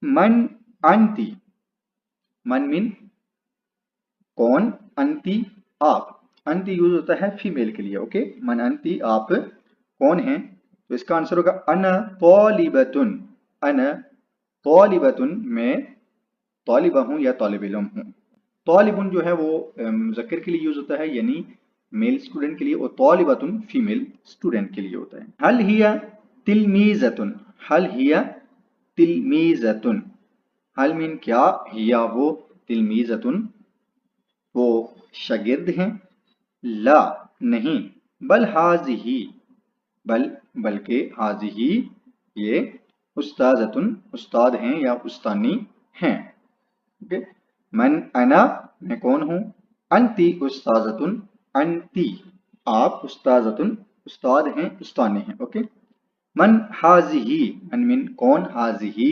मन अंती, मन मीन कौन, अंती आप, अंती यूज होता है फीमेल के लिए। ओके, मन अंती आप कौन है, तो इसका आंसर होगा अना तौलिबतुन। अना तौलिबतुन, मैं तौलिबा हूँ या तौलिब इल्म हूँ। तौलिबुन जो है वो मुज़क्कर के लिए यूज होता है, यानी मेल स्टूडेंट के लिए, और तौलिबतुन फीमेल स्टूडेंट के लिए होता है। हल हिया तिलमीज़तुन, हल हिया तिलमीज़तुन, हल मीन क्या, हिया वो, तिलमीज़तुन वो शागिर्द हैं, ला नहीं, बल हाजिही, बल्कि हाजिही ये उस्ताजतुन उस्ताद हैं या उस्तानी हैं। ओके, मन अना मैं कौन हूँ, अंती उस्ताजतुन अंती आप उस्ताजतुन उस्ताद हैं उस्तानी हैं। ओके, मन हाजिही, मन मीन कौन, हाजिही